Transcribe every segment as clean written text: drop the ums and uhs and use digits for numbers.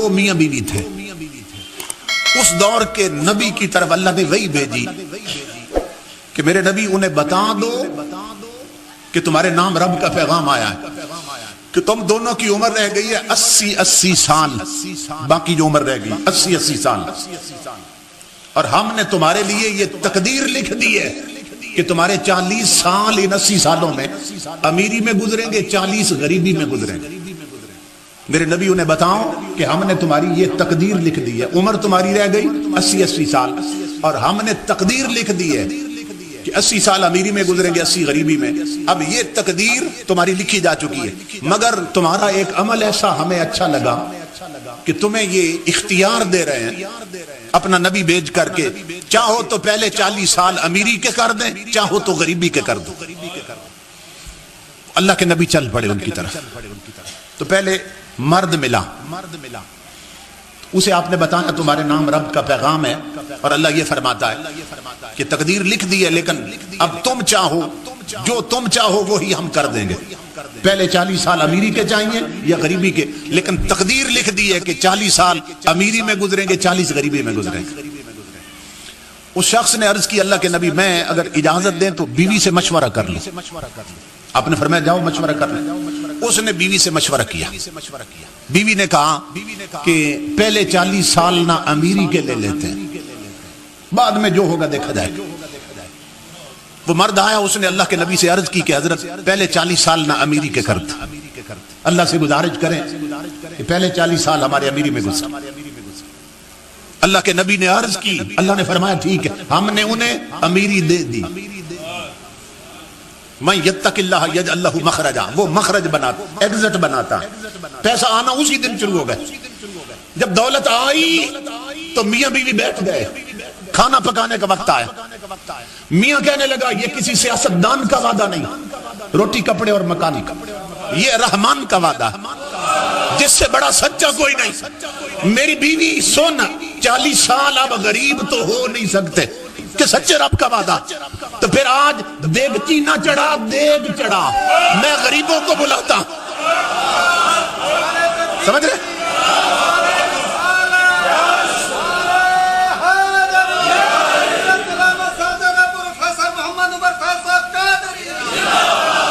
دو میاں بیوی تھے. اس دور کے نبی کی طرف اللہ نے وحی بھیجی کہ میرے نبی انہیں بتا دو کہ تمہارے نام رب کا پیغام آیا ہے کہ تم دونوں کی عمر رہ گئی ہے 80 سال. باقی جو عمر رہ گئی 80 سال. اور ہم نے تمہارے لیے یہ تقدیر لکھ دی ہے کہ تمہارے 40 سال ان 80 سالوں میں امیری میں گزریں گے، 40 غریبی میں گزریں گے. میرے نبی انہیں بتاؤ کہ ہم نے تمہاری یہ تقدیر لکھ دی ہے. عمر تمہاری رہ گئی 80 سال اور ہم نے تقدیر لکھ دی ہے کہ 80 سال امیری میں گزریں گے، 80 غریبی میں. اب یہ تقدیر تمہاری لکھی جا چکی ہے، مگر تمہارا ایک عمل ایسا ہمیں اچھا لگا کہ تمہیں یہ اختیار دے رہے ہیں اپنا نبی بھیج کر کے، چاہو تو پہلے 40 سال امیری کے کر دیں، چاہو تو غریبی کے کر دو. اللہ کے نبی چل پڑے ان کی طرف. تو پہلے مرد ملا، اسے آپ نے بتایا تمہارے نام رب کا پیغام ہے، اور اللہ یہ فرماتا ہے کہ تقدیر لکھ دی ہے، لیکن اب تم چاہو، جو تم چاہو وہی ہم کر دیں گے. پہلے 40 سال امیری کے چاہیے یا غریبی کے، لیکن تقدیر لکھ دی ہے کہ 40 سال امیری میں گزریں گے، 40 غریبی میں گزریں گے. اس شخص نے عرض کی اللہ کے نبی میں اگر اجازت دیں تو بیوی سے مشورہ کر لوں. آپ نے فرمایا جاؤ مشورہ کر لیں. اس نے بیوی سے مشورہ کیا. بیوی نے کہا کہ پہلے 40 سال نہ امیری کے لے لیتے ہیں، بعد میں جو ہوگا دیکھا جائے. وہ مرد آیا، اس نے اللہ کے نبی سے عرض کی کہ حضرت پہلے 40 سال نہ امیری کے کرتے، اللہ سے گزارش کریں کہ پہلے 40 سال ہمارے امیری میں گزر. اللہ کے نبی نے عرض کی، اللہ نے فرمایا ٹھیک ہے. ہم نے انہیں امیری دے دی. میں یتق اللہ یجعل لہ مخرجا، وہ مخرج بناتا، ایگزٹ بناتا. پیسہ آنا اسی دن شروع ہو گئے. جب دولت آئی تو میاں بیوی بیٹھ گئے، کھانا پکانے کا وقت آیا. میاں کہنے لگا یہ کسی سیاستدان کا وعدہ نہیں، روٹی کپڑے اور مکان کا، یہ رحمان کا وعدہ جس سے بڑا سچا کوئی نہیں. میری بیوی سن، 40 سال اب غریب تو ہو نہیں سکتے کہ سچے رب کا وعدہ. تو پھر آج دیگچی نہ چڑھا، دیگ چڑھا، میں غریبوں کو بلاتا. سمجھ رہے؟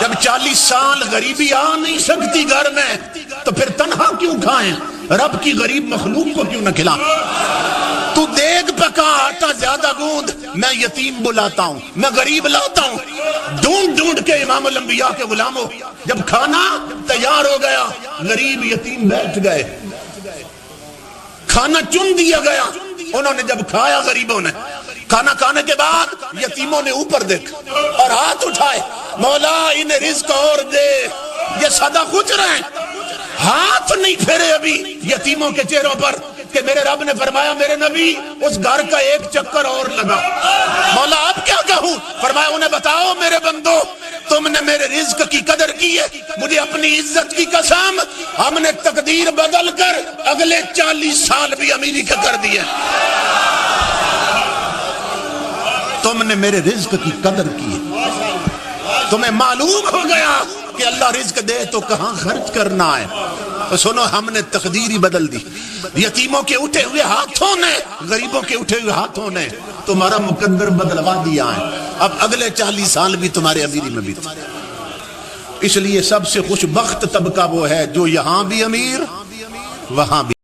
جب 40 سال غریبی آ نہیں سکتی گھر میں تو پھر تنہا کیوں کھائیں؟ رب کی غریب مخلوق کو کیوں نہ کھلا؟ تو دیگ پکا، آٹا زیادہ گوند، میں یتیم بلاتا ہوں، میں غریب لاتا ہوں. ڈھونڈ ڈھونڈ کے امام الانبیاء کے غلاموں، جب کھانا تیار ہو گیا غریب یتیم بیٹھ گئے، کھانا چن دیا گیا. انہوں نے جب کھایا غریبوں نے، کھانا کھانے کے بعد یتیموں نے اوپر دیکھا اور ہاتھ اٹھائے، مولا انہیں رزق اور دے، یہ سدا کچھ رہے ہیں. ہاتھ نہیں پھیرے ابھی یتیموں کے چہروں پر کہ میرے رب نے فرمایا میرے نبی اس گھر کا ایک چکر اور لگا. مولا اب کیا کہوں؟ فرمایا انہیں بتاؤ میرے بندو، تم نے میرے رزق کی قدر کی ہے، مجھے اپنی عزت کی قسم ہم نے تقدیر بدل کر اگلے 40 سال بھی امیری کا کر دیے. تم نے میرے رزق کی قدر کی ہے، تمہیں معلوم ہو گیا کہ اللہ رزق دے تو کہاں خرچ کرنا ہے. تو سنو، ہم نے تقدیر ہی بدل دی. یتیموں کے اٹھے ہوئے ہاتھوں نے، غریبوں کے اٹھے ہوئے ہاتھوں نے تمہارا مقدر بدلوا دیا ہے. اب اگلے 40 سال بھی تمہارے امیری میں بیت. اس لیے سب سے خوش بخت طبقہ وہ ہے جو یہاں بھی امیر وہاں بھی